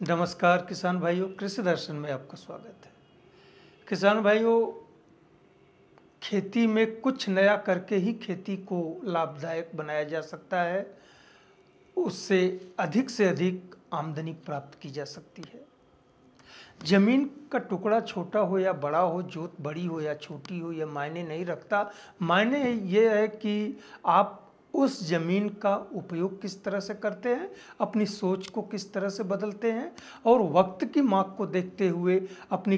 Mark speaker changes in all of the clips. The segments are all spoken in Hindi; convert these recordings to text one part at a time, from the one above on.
Speaker 1: नमस्कार किसान भाइयों, कृषि दर्शन में आपका स्वागत है। किसान भाइयों, खेती में कुछ नया करके ही खेती को लाभदायक बनाया जा सकता है। उससे से अधिक आमदनी प्राप्त की जा सकती है। जमीन का टुकड़ा छोटा हो या बड़ा हो, जोत बड़ी हो या छोटी हो, यह मायने नहीं रखता। मायने ये है कि आप उस जमीन का उपयोग किस तरह से करते हैं, अपनी सोच को किस तरह से बदलते हैं और वक्त की मांग को देखते हुए अपनी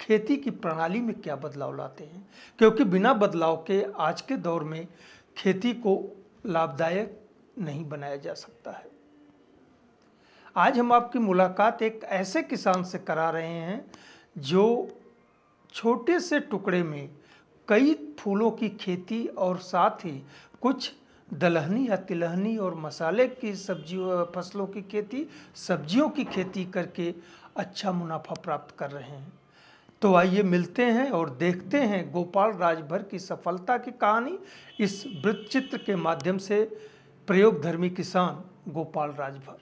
Speaker 1: खेती की प्रणाली में क्या बदलाव लाते हैं। क्योंकि बिना बदलाव के आज के दौर में खेती को लाभदायक नहीं बनाया जा सकता है। आज हम आपकी मुलाकात एक ऐसे किसान से करा रहे हैं जो छोटे से टुकड़े में कई फूलों की खेती और साथ ही कुछ दलहनी या तिलहनी और मसाले की सब्जियों फसलों की खेती, सब्जियों की खेती करके अच्छा मुनाफा प्राप्त कर रहे हैं। तो आइए मिलते हैं और देखते हैं गोपाल राजभर की सफलता की कहानी इस वृत्तचित्र के माध्यम से। प्रयोगधर्मी किसान गोपाल राजभर।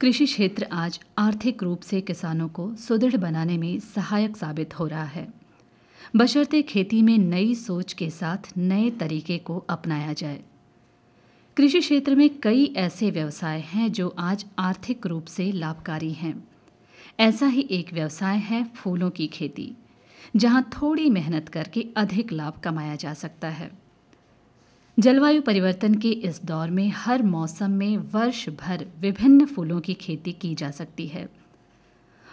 Speaker 2: कृषि क्षेत्र आज आर्थिक रूप से किसानों को सुदृढ़ बनाने में सहायक साबित हो रहा है, बशर्ते खेती में नई सोच के साथ नए तरीके को अपनाया जाए। कृषि क्षेत्र में कई ऐसे व्यवसाय हैं जो आज आर्थिक रूप से लाभकारी हैं। ऐसा ही एक व्यवसाय है फूलों की खेती, जहां थोड़ी मेहनत करके अधिक लाभ कमाया जा सकता है। जलवायु परिवर्तन के इस दौर में हर मौसम में वर्ष भर विभिन्न फूलों की खेती की जा सकती है।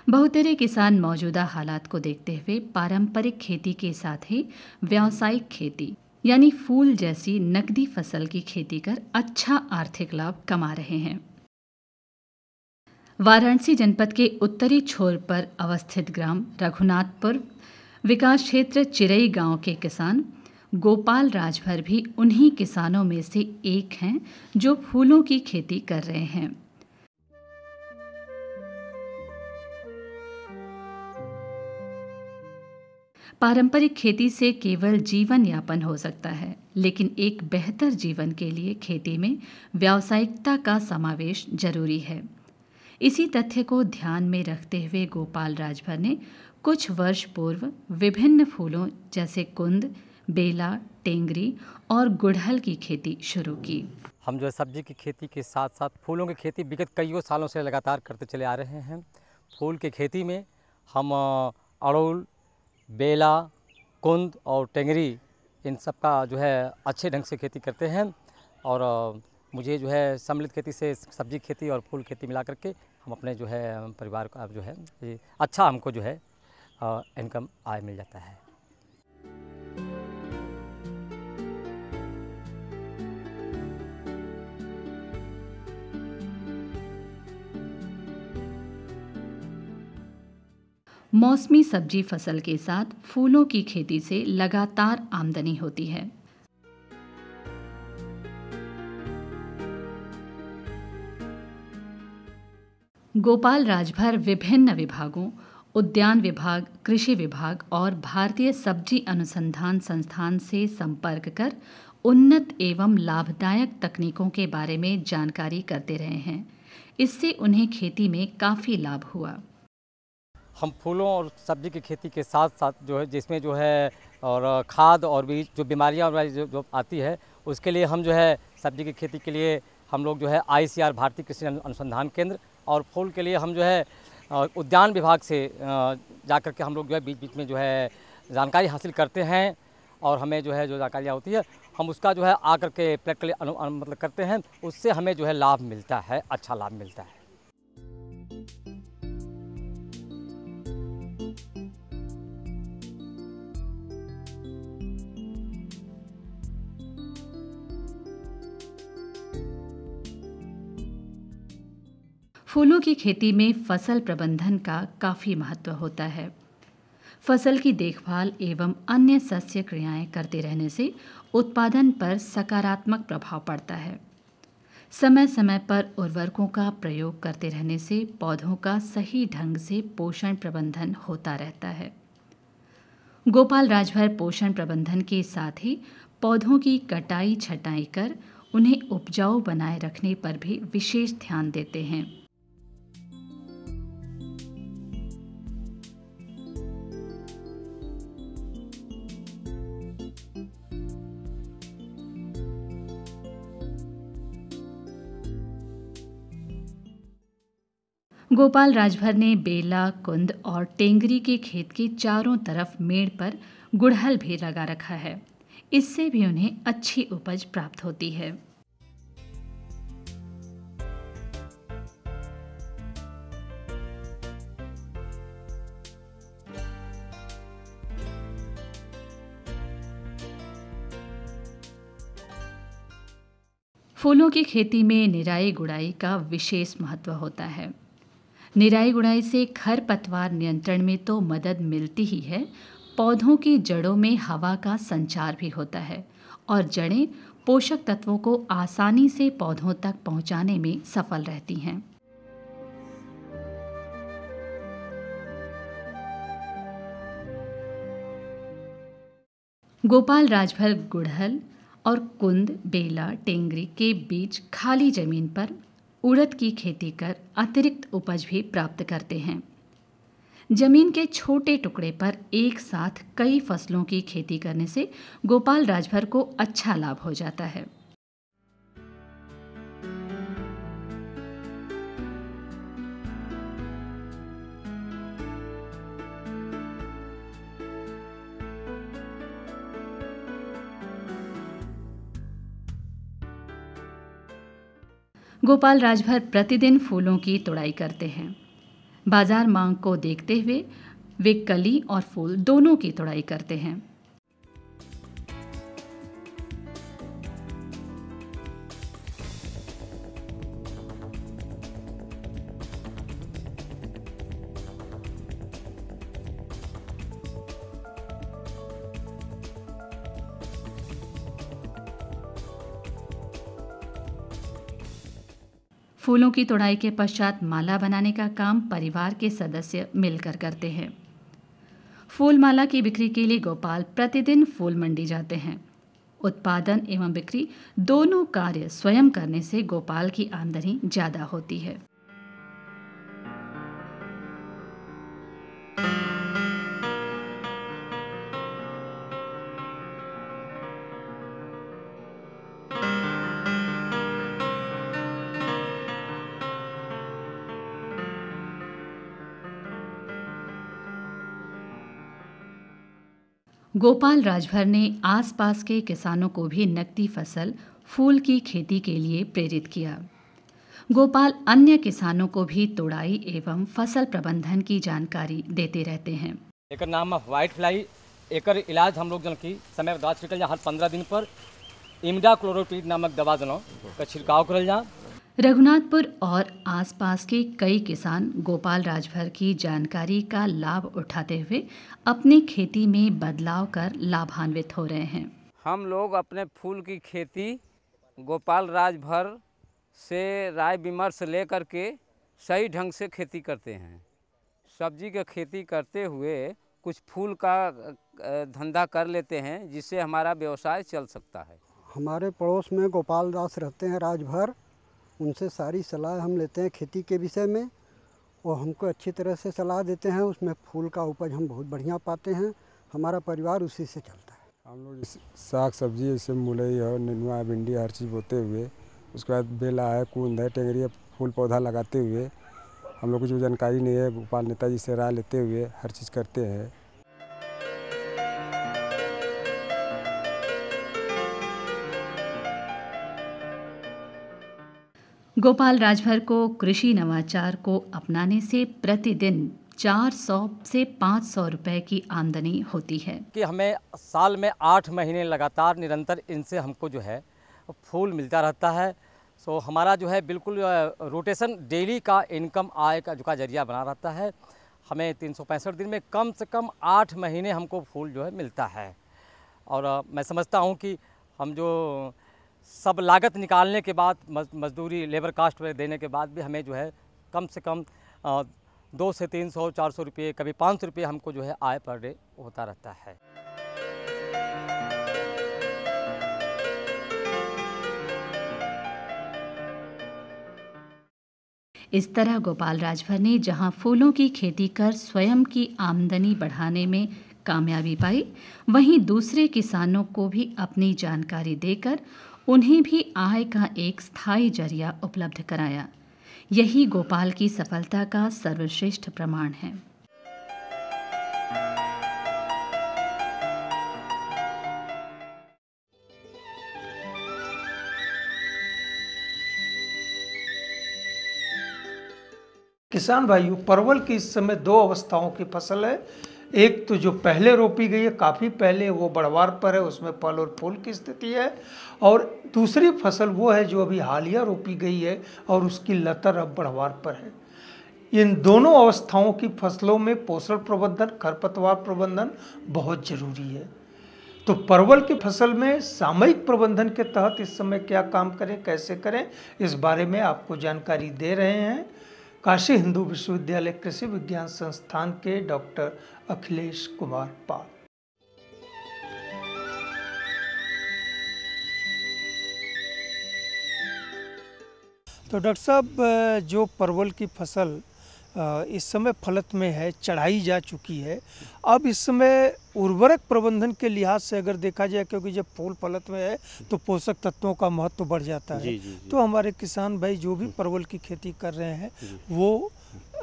Speaker 2: बहुतेरे किसान मौजूदा हालात को देखते हुए पारंपरिक खेती के साथ ही व्यावसायिक खेती यानी फूल जैसी नकदी फसल की खेती कर अच्छा आर्थिक लाभ कमा रहे हैं। वाराणसी जनपद के उत्तरी छोर पर अवस्थित ग्राम रघुनाथपुर विकास क्षेत्र चिरई गांव के किसान गोपाल राजभर भी उन्हीं किसानों में से एक हैं जो फूलों की खेती कर रहे हैं। पारंपरिक खेती से केवल जीवन यापन हो सकता है, लेकिन एक बेहतर जीवन के लिए खेती में व्यावसायिकता का समावेश जरूरी है। इसी तथ्य को ध्यान में रखते हुए गोपाल राजभर ने कुछ वर्ष पूर्व विभिन्न फूलों जैसे कुंद, बेला, टेंगरी और गुड़हल की खेती शुरू की।
Speaker 3: हम जो है सब्जी की खेती के साथ साथ फूलों की खेती विगत कईयों सालों से लगातार करते चले आ रहे हैं। फूल की खेती में हम अड़हुल, बेला, कुंद और टेंगरी इन सब का जो है अच्छे ढंग से खेती करते हैं। और मुझे जो है सम्मिलित खेती से सब्जी खेती और फूल खेती मिला करके हम अपने जो है परिवार का जो है ये अच्छा हमको जो है इनकम आय मिल जाता है।
Speaker 2: मौसमी सब्जी फसल के साथ फूलों की खेती से लगातार आमदनी होती है। गोपाल राजभर विभिन्न विभागों, उद्यान विभाग, कृषि विभाग और भारतीय सब्जी अनुसंधान संस्थान से संपर्क कर उन्नत एवं लाभदायक तकनीकों के बारे में जानकारी करते रहे हैं। इससे उन्हें खेती में काफ़ी लाभ हुआ।
Speaker 3: हम फूलों और सब्जी की खेती के साथ साथ जो है जिसमें जो है और खाद और बीज जो बीमारियां और जो आती है उसके लिए हम जो है सब्जी की खेती के लिए हम लोग जो है ICR भारतीय कृषि अनुसंधान केंद्र और फूल के लिए हम जो है उद्यान विभाग से जा कर के हम लोग जो है बीच बीच में जो है जानकारी हासिल करते हैं। और हमें जो है जो जानकारियाँ होती है हम उसका जो है आकर के प्रैक्टिकली मतलब करते हैं। उससे हमें जो है लाभ मिलता है, अच्छा लाभ मिलता है।
Speaker 2: फूलों की खेती में फसल प्रबंधन का काफ़ी महत्व होता है। फसल की देखभाल एवं अन्य सस्य क्रियाएं करते रहने से उत्पादन पर सकारात्मक प्रभाव पड़ता है। समय समय पर उर्वरकों का प्रयोग करते रहने से पौधों का सही ढंग से पोषण प्रबंधन होता रहता है। गोपाल राजभर पोषण प्रबंधन के साथ ही पौधों की कटाई छटाई कर उन्हें उपजाऊ बनाए रखने पर भी विशेष ध्यान देते हैं। गोपाल राजभर ने बेला, कुंद और टेंगरी के खेत के चारों तरफ मेड़ पर गुड़हल भी लगा रखा है। इससे भी उन्हें अच्छी उपज प्राप्त होती है। फूलों की खेती में निराई गुड़ाई का विशेष महत्व होता है। निराई गुड़ाई से खरपतवार नियंत्रण में तो मदद मिलती ही है, पौधों की जड़ों में हवा का संचार भी होता है और जड़ें पोषक तत्वों को आसानी से पौधों तक पहुंचाने में सफल रहती हैं। गोपाल राजभर गुड़हल और कुंद, बेला, टेंगरी के बीच खाली जमीन पर उड़द की खेती कर अतिरिक्त उपज भी प्राप्त करते हैं। जमीन के छोटे टुकड़े पर एक साथ कई फसलों की खेती करने से गोपाल राजभर को अच्छा लाभ हो जाता है। गोपाल राजभर प्रतिदिन फूलों की तुड़ाई करते हैं। बाजार मांग को देखते हुए वे कली और फूल दोनों की तुड़ाई करते हैं। फूलों की तुड़ाई के पश्चात माला बनाने का काम परिवार के सदस्य मिलकर करते हैं। फूल माला की बिक्री के लिए गोपाल प्रतिदिन फूल मंडी जाते हैं। उत्पादन एवं बिक्री दोनों कार्य स्वयं करने से गोपाल की आमदनी ज्यादा होती है। गोपाल राजभर ने आसपास के किसानों को भी नकदी फसल फूल की खेती के लिए प्रेरित किया। गोपाल अन्य किसानों को भी तुड़ाई एवं फसल प्रबंधन की जानकारी देते रहते हैं।
Speaker 3: एक नाम व्हाइट फ्लाई, एकर इलाज हम लोग जन की समय दवा छिड़कल जा, हर 15 दिन पर इमिडाक्लोरोपीड नामक दवा जन का छिड़काव करल जा।
Speaker 2: रघुनाथपुर और आसपास के कई किसान गोपाल राजभर की जानकारी का लाभ उठाते हुए अपनी खेती में बदलाव कर लाभान्वित हो रहे हैं।
Speaker 4: हम लोग अपने फूल की खेती गोपाल राजभर से राय विमर्श ले करके सही ढंग से खेती करते हैं। सब्जी का खेती करते हुए कुछ फूल का धंधा कर लेते हैं, जिससे हमारा व्यवसाय चल सकता है।
Speaker 5: हमारे पड़ोस में गोपाल दास रहते हैं राजभर, उनसे सारी सलाह हम लेते हैं खेती के विषय में। वो हमको अच्छी तरह से सलाह देते हैं। उसमें फूल का उपज हम बहुत बढ़िया पाते हैं। हमारा परिवार उसी से चलता है।
Speaker 6: हम लोग साग सब्जी जैसे मूलई और नेनुआ, भिंडी हर चीज़ बोते हुए, उसके बाद बेला है, कूंद है, टेंगरी है, फूल पौधा लगाते हुए हम लोग को जो जानकारी नहीं है गोपाल नेताजी से राय लेते हुए हर चीज़ करते हैं।
Speaker 2: गोपाल राजभर को कृषि नवाचार को अपनाने से प्रतिदिन 400 से 500 रुपए की आमदनी होती है।
Speaker 3: कि हमें साल में 8 महीने लगातार निरंतर इनसे हमको जो है फूल मिलता रहता है। सो हमारा जो है बिल्कुल रोटेशन डेली का इनकम आय का जरिया बना रहता है। हमें 365 दिन में कम से कम 8 महीने हमको फूल जो है मिलता है। और मैं समझता हूँ कि हम जो सब लागत निकालने के बाद मजदूरी लेबर कास्ट वगैरह देने के बाद भी हमें जो है कम से कम 200 से 300 400 रुपये, कभी 500 रुपये हमको जो है आय पर डे होता रहता है।
Speaker 2: इस तरह गोपाल राजभर ने जहां फूलों की खेती कर स्वयं की आमदनी बढ़ाने में कामयाबी पाई, वहीं दूसरे किसानों को भी अपनी जानकारी देकर उन्हें भी आय का एक स्थायी जरिया उपलब्ध कराया। यही गोपाल की सफलता का सर्वश्रेष्ठ प्रमाण है।
Speaker 1: किसान भाइयों, परवल की इस समय दो अवस्थाओं की फसल है। एक तो जो पहले रोपी गई है, काफ़ी पहले, वो बढ़वार पर है, उसमें फल और फूल की स्थिति है। और दूसरी फसल वो है जो अभी हालिया रोपी गई है और उसकी लतर अब बढ़वार पर है। इन दोनों अवस्थाओं की फसलों में पोषण प्रबंधन, खरपतवार प्रबंधन बहुत जरूरी है। तो परवल की फसल में सामयिक प्रबंधन के तहत इस समय क्या काम करें, कैसे करें, इस बारे में आपको जानकारी दे रहे हैं काशी हिंदू विश्वविद्यालय कृषि विज्ञान संस्थान के डॉक्टर अखिलेश कुमार पाल। तो डॉक्टर साहब, जो परवल की फसल इस समय फलत में है, चढ़ाई जा चुकी है, अब इस समय उर्वरक प्रबंधन के लिहाज से अगर देखा जाए, क्योंकि जब फूल फलत में है तो पोषक तत्वों का महत्व बढ़ जाता है। जी। तो हमारे किसान भाई जो भी परवल की खेती कर रहे हैं वो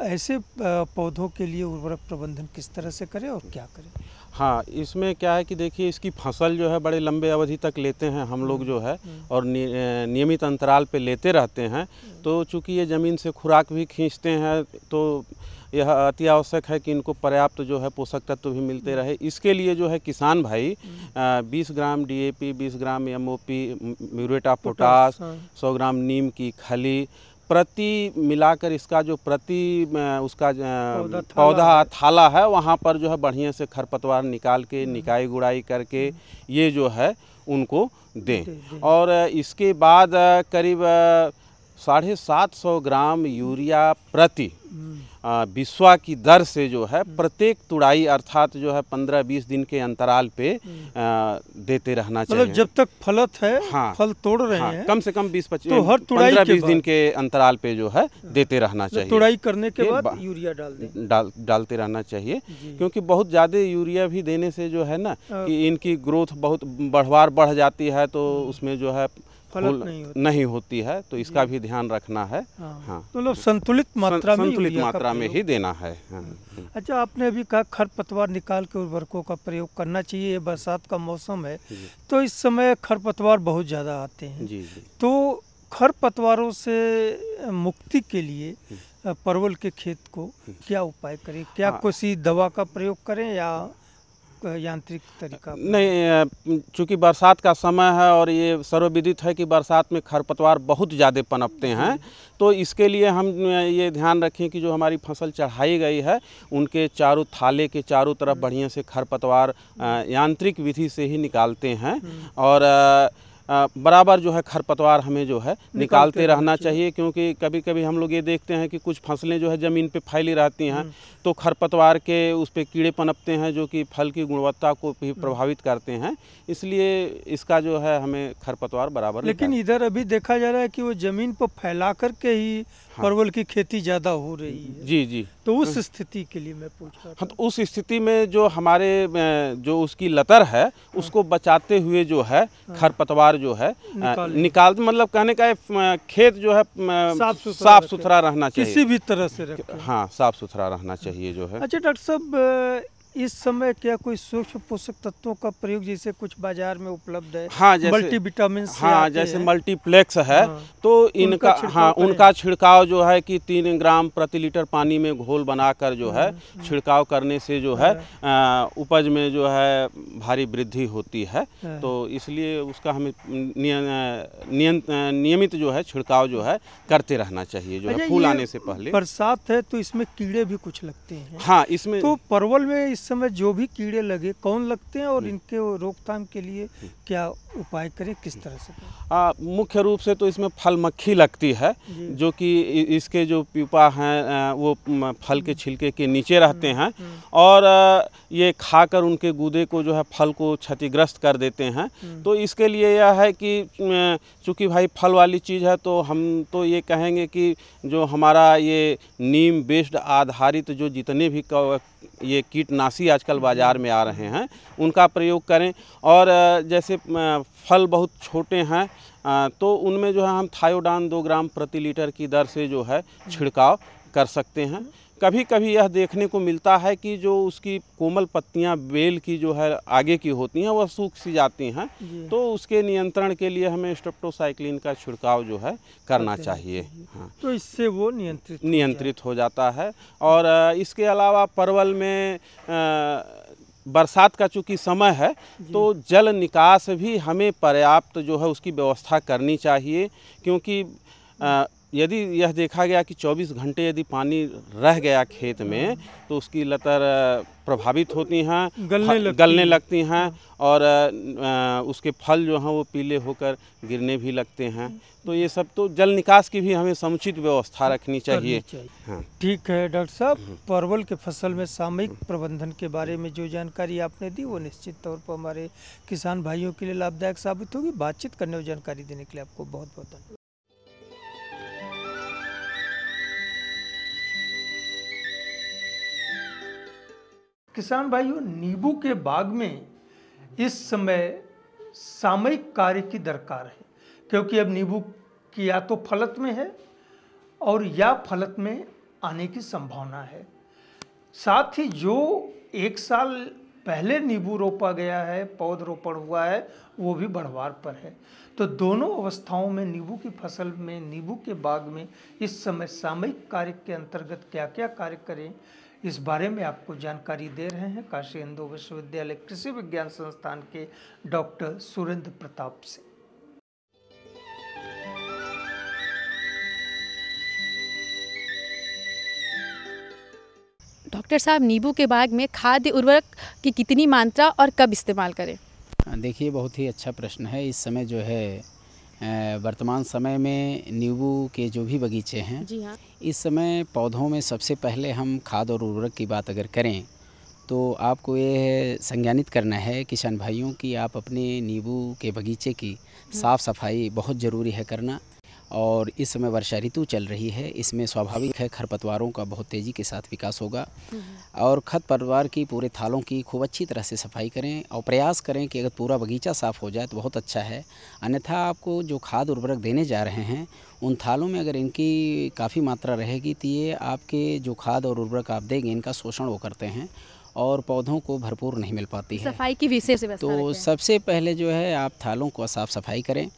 Speaker 1: ऐसे पौधों के लिए उर्वरक प्रबंधन किस तरह से करें और क्या करें?
Speaker 7: हाँ, इसमें क्या है कि देखिए, इसकी फसल जो है बड़े लंबे अवधि तक लेते हैं हम लोग जो है, और नियमित अंतराल पे लेते रहते हैं। तो चूँकि ये ज़मीन से खुराक भी खींचते हैं, तो यह अति आवश्यक है कि इनको पर्याप्त जो है पोषक तत्व भी मिलते रहे। इसके लिए जो है किसान भाई 20 ग्राम DAP, 20 gram MOP, muriate of potash, 100 ग्राम नीम की खली प्रति मिलाकर, इसका जो प्रति उसका पौधा थाला है वहाँ पर जो है बढ़िया से खरपतवार निकाल के निकाई गुड़ाई करके ये जो है उनको दें। और इसके बाद करीब 750 ग्राम यूरिया प्रति बिस्वा की दर से जो है प्रत्येक तुड़ाई अर्थात जो है 15-20 दिन के अंतराल पे देते रहना चाहिए।
Speaker 1: मतलब जब तक फलत है,
Speaker 7: हाँ,
Speaker 1: फल तोड़ रहे हैं,
Speaker 7: कम से कम 20-25
Speaker 1: तो हर
Speaker 7: 15-20 दिन के अंतराल पे जो है देते रहना चाहिए।
Speaker 1: तुड़ाई करने के बाद यूरिया
Speaker 7: डालते रहना चाहिए, क्योंकि बहुत ज़्यादा यूरिया भी देने से जो है ना कि इनकी ग्रोथ बहुत बढ़ जाती है, तो उसमें जो है फूल नहीं होती है। तो इसका भी ध्यान रखना है। हाँ,
Speaker 1: मतलब संतुलित मात्रा
Speaker 7: में ही देना है। हाँ।
Speaker 1: अच्छा, आपने अभी कहा खरपतवार निकाल के उर्वरकों का प्रयोग करना चाहिए। ये बरसात का मौसम है तो इस समय खरपतवार बहुत ज़्यादा आते हैं। जी। तो खरपतवारों से मुक्ति के लिए परवल के खेत को क्या उपाय करें? क्या किसी दवा का प्रयोग करें या यांत्रिक तरीका?
Speaker 7: नहीं, चूँकि बरसात का समय है और ये सर्वविदित है कि बरसात में खरपतवार बहुत ज़्यादा पनपते हैं, तो इसके लिए हम ये ध्यान रखें कि जो हमारी फसल चढ़ाई गई है उनके चारों थाले के चारों तरफ बढ़िया से खरपतवार यांत्रिक विधि से ही निकालते हैं। और बराबर जो है खरपतवार हमें जो है निकालते रहना चाहिए, क्योंकि कभी कभी हम लोग ये देखते हैं कि कुछ फसलें जो है ज़मीन पे फैली रहती हैं, तो खरपतवार के उस पर कीड़े पनपते हैं जो कि फल की गुणवत्ता को भी प्रभावित करते हैं। इसलिए इसका जो है हमें खरपतवार बराबर।
Speaker 1: लेकिन इधर अभी देखा जा रहा है कि वो ज़मीन पर फैला करके ही परवल की खेती ज़्यादा हो रही है।
Speaker 7: जी जी।
Speaker 1: तो उस स्थिति के लिए मैं पूछ रहा था।
Speaker 7: हाँ, तो उस स्थिति में जो हमारे जो उसकी लतर है उसको बचाते हुए जो है खरपतवार जो है निकाल मतलब कहने का खेत जो है साफ सुथरा रहना चाहिए,
Speaker 1: किसी भी तरह से रखें।
Speaker 7: हाँ, साफ सुथरा रहना चाहिए जो है।
Speaker 1: अच्छा डॉक्टर साहब, इस समय क्या कोई सूक्ष्म पोषक तत्वों का प्रयोग जैसे कुछ बाजार में उपलब्ध है?
Speaker 7: हाँ, जैसे
Speaker 1: मल्टीविटामिन।
Speaker 7: हाँ, जैसे मल्टीप्लेक्स है। हाँ, तो उनका छिड़काव जो है कि 3 ग्राम प्रति लीटर पानी में घोल बनाकर जो है छिड़काव करने से जो है उपज में जो है भारी वृद्धि होती है। तो इसलिए उसका हमें नियमित जो है छिड़काव जो है करते रहना चाहिए, जो है फूल आने से पहले।
Speaker 1: बरसात है तो इसमें कीड़े भी कुछ लगते हैं।
Speaker 7: हाँ, इसमें
Speaker 1: तो परवल में इस इस समय जो भी कीड़े लगे कौन लगते हैं और इनके रोकथाम के लिए क्या उपाय करें, किस तरह से करें?
Speaker 7: मुख्य रूप से तो इसमें फल मक्खी लगती है, जो कि इसके जो प्यूपा हैं वो फल के छिलके के नीचे रहते हैं और ये खाकर उनके गूदे को जो है फल को क्षतिग्रस्त कर देते हैं। तो इसके लिए यह है कि चूँकि भाई फल वाली चीज़ है तो हम तो ये कहेंगे कि जो हमारा ये नीम बेस्ड आधारित जो जितने भी ये कीटनाशी आजकल बाज़ार में आ रहे हैं उनका प्रयोग करें। और जैसे फल बहुत छोटे हैं तो उनमें जो है हम थायोडान 2 ग्राम प्रति लीटर की दर से जो है छिड़काव कर सकते हैं। कभी कभी यह देखने को मिलता है कि जो उसकी कोमल पत्तियां बेल की जो है आगे की होती हैं वह सूख सी जाती हैं, तो उसके नियंत्रण के लिए हमें स्ट्रेप्टोसाइक्लिन का छिड़काव जो है करना चाहिए। हाँ,
Speaker 1: तो इससे वो
Speaker 7: नियंत्रित हो जाता है। और इसके अलावा परवल में बरसात का चूँकि समय है तो जल निकास भी हमें पर्याप्त जो है उसकी व्यवस्था करनी चाहिए, क्योंकि यदि यह देखा गया कि 24 घंटे यदि पानी रह गया खेत में तो उसकी लतर प्रभावित होती हैं, गलने लगती हैं और उसके फल जो हैं वो पीले होकर गिरने भी लगते हैं। तो ये सब तो जल निकास की भी हमें समुचित व्यवस्था रखनी चाहिए। हाँ।
Speaker 1: ठीक है डॉक्टर साहब, परवल के फसल में सामयिक प्रबंधन के बारे में जो जानकारी आपने दी वो निश्चित तौर पर हमारे किसान भाइयों के लिए लाभदायक साबित होगी। बातचीत करने और जानकारी देने के लिए आपको बहुत बहुत धन्यवाद। किसान भाइयों, नींबू के बाग में इस समय सामयिक कार्य की दरकार है, क्योंकि अब नींबू की या तो फलत में है और या फलत में आने की संभावना है। साथ ही जो 1 साल पहले नींबू रोपा गया है, पौधरोपण हुआ है, वो भी बढ़वार पर है। तो दोनों अवस्थाओं में नींबू की फसल में, नींबू के बाग में इस समय सामयिक कार्य के अंतर्गत क्या क्या कार्य करें, इस बारे में आपको जानकारी दे रहे हैं काशी हिंदू विश्वविद्यालय कृषि विज्ञान संस्थान के डॉक्टर सुरेंद्र प्रताप सिंह।
Speaker 8: डॉक्टर साहब, नींबू के बाग में खाद्य उर्वरक की कितनी मात्रा और कब इस्तेमाल करें?
Speaker 9: देखिए, बहुत ही अच्छा प्रश्न है। इस समय जो है वर्तमान समय में नींबू के जो भी बगीचे हैं,
Speaker 8: जी हाँ,
Speaker 9: इस समय पौधों में सबसे पहले हम खाद और उर्वरक की बात अगर करें तो आपको ये संज्ञानित करना है किसान भाइयों की आप अपने नींबू के बगीचे की साफ़ सफाई बहुत ज़रूरी है करना। और इस समय वर्षा ऋतु चल रही है, इसमें स्वाभाविक है खरपतवारों का बहुत तेज़ी के साथ विकास होगा। और खरपतवार की पूरे थालों की खूब अच्छी तरह से सफाई करें और प्रयास करें कि अगर पूरा बगीचा साफ़ हो जाए तो बहुत अच्छा है। अन्यथा आपको जो खाद उर्वरक देने जा रहे हैं उन थालों में अगर इनकी काफ़ी मात्रा रहेगी तो ये आपके जो खाद और उर्वरक आप देंगे इनका शोषण वो करते हैं और पौधों को भरपूर नहीं मिल पाती है।
Speaker 8: सफाई की विशेष व्यवस्था
Speaker 9: तो सबसे पहले जो है आप थालों को साफ़ सफाई करें,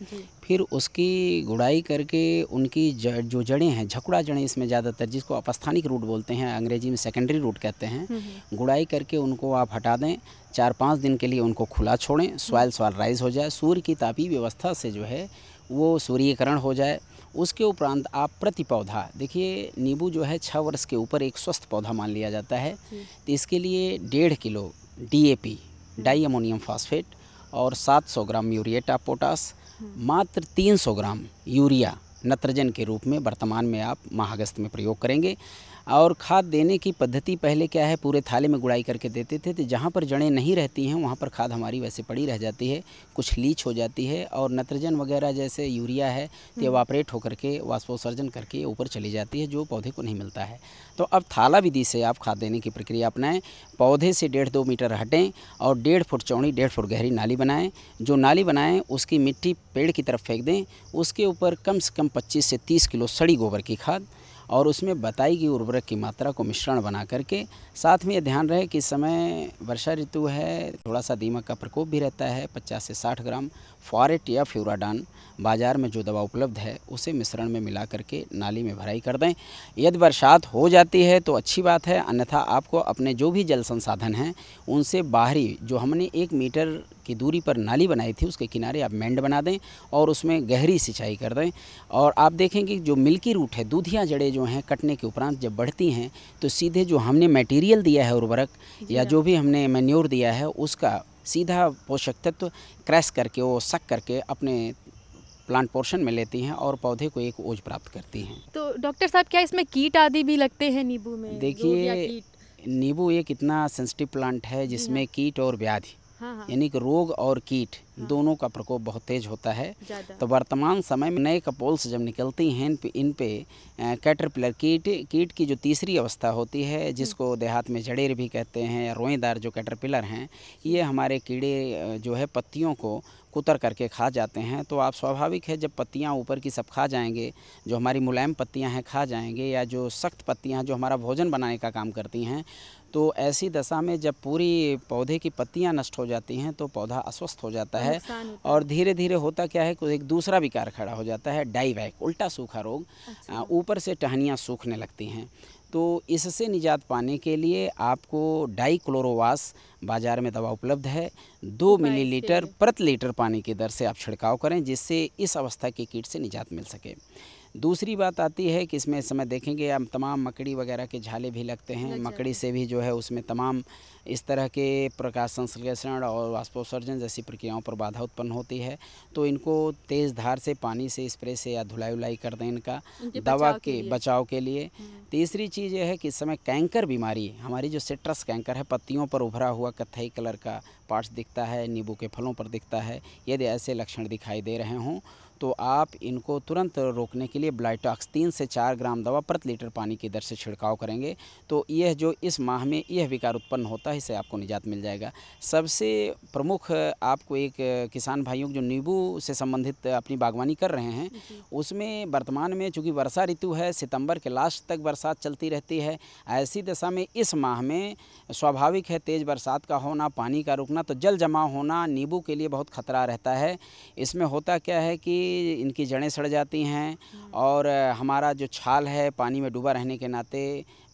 Speaker 9: फिर उसकी गुड़ाई करके उनकी जो जड़ें हैं, झकुड़ा जड़ें इसमें ज़्यादातर, जिसको आप स्थानिक रूट बोलते हैं, अंग्रेजी में सेकेंडरी रूट कहते हैं, गुड़ाई करके उनको आप हटा दें। 4-5 दिन के लिए उनको खुला छोड़ें, सॉइल राइज हो जाए, सूर्य की तापी व्यवस्था से जो है वो सूर्यीकरण हो जाए। उसके उपरांत आप प्रति पौधा, देखिए नींबू जो है 6 वर्ष के ऊपर एक स्वस्थ पौधा मान लिया जाता है, तो इसके लिए 1.5 kilo DAP di ammonium phosphate और 700 ग्राम म्यूरिएट ऑफ पोटास, मात्र 300 ग्राम यूरिया नत्रजन के रूप में वर्तमान में आप माह अगस्त में प्रयोग करेंगे। और खाद देने की पद्धति पहले क्या है, पूरे थाले में गुड़ाई करके देते थे, तो जहाँ पर जड़ें नहीं रहती हैं वहाँ पर खाद हमारी वैसे पड़ी रह जाती है, कुछ लीच हो जाती है और नत्रजन वगैरह जैसे यूरिया है तो एवापरेट होकर के वाष्पोत्सर्जन करके ऊपर चली जाती है, जो पौधे को नहीं मिलता है। तो अब थाला विधि से आप खाद देने की प्रक्रिया अपनाएं। पौधे से 1.5-2 मीटर हटें और 1.5 फुट चौड़ी 1.5 फुट गहरी नाली बनाएं। जो नाली बनाएं उसकी मिट्टी पेड़ की तरफ फेंक दें, उसके ऊपर कम से कम 25 से 30 किलो सड़ी गोबर की खाद और उसमें बताई गई उर्वरक की मात्रा को मिश्रण बना करके, साथ में ये ध्यान रहे कि इस समय वर्षा ऋतु है, थोड़ा सा दीमक का प्रकोप भी रहता है, 50 से 60 ग्राम फॉरेट या फ्यूराडान बाज़ार में जो दवा उपलब्ध है उसे मिश्रण में मिला करके नाली में भराई कर दें। यदि बरसात हो जाती है तो अच्छी बात है, अन्यथा आपको अपने जो भी जल संसाधन हैं उनसे बाहरी, जो हमने 1 मीटर की दूरी पर नाली बनाई थी उसके किनारे आप मेंड बना दें और उसमें गहरी सिंचाई कर दें। और आप देखेंगे जो मिल्की रूट है, दूधिया जड़ें जो हैं कटने के उपरांत जब बढ़ती हैं तो सीधे जो हमने मटेरियल दिया है उर्वरक या जो भी हमने मैन्योर दिया है उसका सीधा पोषक तत्व क्रैश करके, वो सक करके अपने प्लांट पोर्शन में लेती हैं और पौधे को एक ओज प्राप्त करती हैं।
Speaker 8: तो डॉक्टर साहब क्या इसमें कीट आदि भी लगते हैं नींबू में?
Speaker 9: देखिए, नींबू एक इतना सेंसिटिव प्लांट है जिसमें कीट और व्याधि यानी कि रोग और कीट दोनों का प्रकोप बहुत तेज होता है। तो वर्तमान समय में नए कपोल्स जब निकलती हैं इन पे कैटरपिलर कीट की जो तीसरी अवस्था होती है, जिसको देहात में जड़ेर भी कहते हैं या रोएदार जो कैटरपिलर हैं, ये हमारे कीड़े जो है पत्तियों को कुतर करके खा जाते हैं। तो आप स्वाभाविक है जब पत्तियां ऊपर की सब खा जाएंगे, जो हमारी मुलायम पत्तियां हैं खा जाएंगे, या जो सख्त पत्तियां जो हमारा भोजन बनाने का काम करती हैं, तो ऐसी दशा में जब पूरी पौधे की पत्तियां नष्ट हो जाती हैं तो पौधा अस्वस्थ हो जाता है। और धीरे धीरे होता क्या है कि एक दूसरा विकार खड़ा हो जाता है, डाईवैक, उल्टा सूखा रोग। ऊपर से टहनियाँ सूखने लगती हैं। तो इससे निजात पाने के लिए आपको डाईक्लोरोवास बाज़ार में दवा उपलब्ध है, 2 मिलीलीटर प्रति लीटर पानी की दर से आप छिड़काव करें, जिससे इस अवस्था के कीट से निजात मिल सके। दूसरी बात आती है कि इसमें समय देखेंगे हम तमाम मकड़ी वगैरह के झाले भी लगते हैं। मकड़ी से भी जो है उसमें तमाम इस तरह के प्रकाश संश्लेषण और वाष्पोत्सर्जन जैसी प्रक्रियाओं पर बाधा उत्पन्न होती है। तो इनको तेज़ धार से पानी से स्प्रे से या धुलाई उलाई कर दें इनका दवा के बचाव के लिए। तीसरी चीज़ यह है कि इस समय कैंकर बीमारी, हमारी जो सिट्रस कैंकर है, पत्तियों पर उभरा हुआ कत्थई कलर का पार्ट्स दिखता है, नींबू के फलों पर दिखता है, यदि ऐसे लक्षण दिखाई दे रहे हों तो आप इनको तुरंत रोकने के लिए ब्लाइटॉक्स 3 से 4 ग्राम दवा प्रति लीटर पानी की दर से छिड़काव करेंगे तो यह जो इस माह में यह विकार उत्पन्न होता है इससे आपको निजात मिल जाएगा। सबसे प्रमुख आपको एक किसान भाइयों जो नींबू से संबंधित अपनी बागवानी कर रहे हैं उसमें वर्तमान में चूँकि वर्षा ऋतु है, सितंबर के लास्ट तक बरसात चलती रहती है, ऐसी दशा में इस माह में स्वाभाविक है तेज़ बरसात का होना, पानी का रुकना, तो जल जमाव होना नींबू के लिए बहुत खतरा रहता है। इसमें होता क्या है कि इनकी जड़ें सड़ जाती हैं और हमारा जो छाल है पानी में डूबा रहने के नाते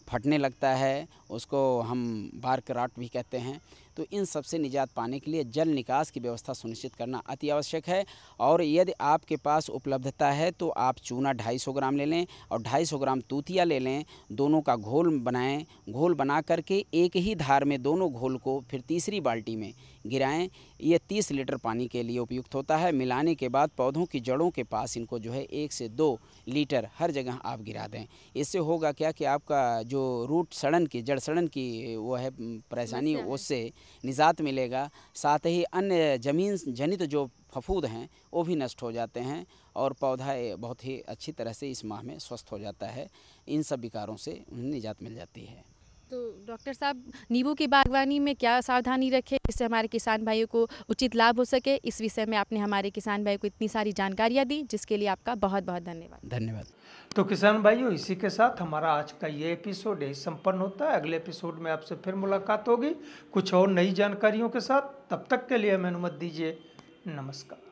Speaker 9: फटने लगता है, उसको हम बार्क रॉट भी कहते हैं। तो इन सब से निजात पाने के लिए जल निकास की व्यवस्था सुनिश्चित करना अति आवश्यक है। और यदि आपके पास उपलब्धता है तो आप चूना 250 ग्राम ले लें और 250 ग्राम तूतिया ले लें, दोनों का घोल बनाएं, घोल बना करके एक ही धार में दोनों घोल को फिर तीसरी बाल्टी में गिराएं। ये 30 लीटर पानी के लिए उपयुक्त होता है। मिलाने के बाद पौधों की जड़ों के पास इनको जो है 1 से 2 लीटर हर जगह आप गिरा दें। इससे होगा क्या कि आपका जो रूट सड़न की, जड़ सड़न की वो है परेशानी, उससे निजात मिलेगा। साथ ही अन्य ज़मीन जनित जो फफूंद हैं वो भी नष्ट हो जाते हैं और पौधा बहुत ही अच्छी तरह से इस माह में स्वस्थ हो जाता है। इन सब विकारों से उन्हें निजात मिल जाती है।
Speaker 8: तो डॉक्टर साहब, नींबू की बागवानी में क्या सावधानी रखें जिससे हमारे किसान भाइयों को उचित लाभ हो सके, इस विषय में आपने हमारे किसान भाइयों को इतनी सारी जानकारियाँ दी, जिसके लिए आपका बहुत बहुत धन्यवाद।
Speaker 9: धन्यवाद।
Speaker 1: तो किसान भाइयों, इसी के साथ हमारा आज का ये एपिसोड यही संपन्न होता है। अगले एपिसोड में आपसे फिर मुलाकात होगी कुछ और नई जानकारियों के साथ। तब तक के लिए हमें अनुमति दीजिए। नमस्कार।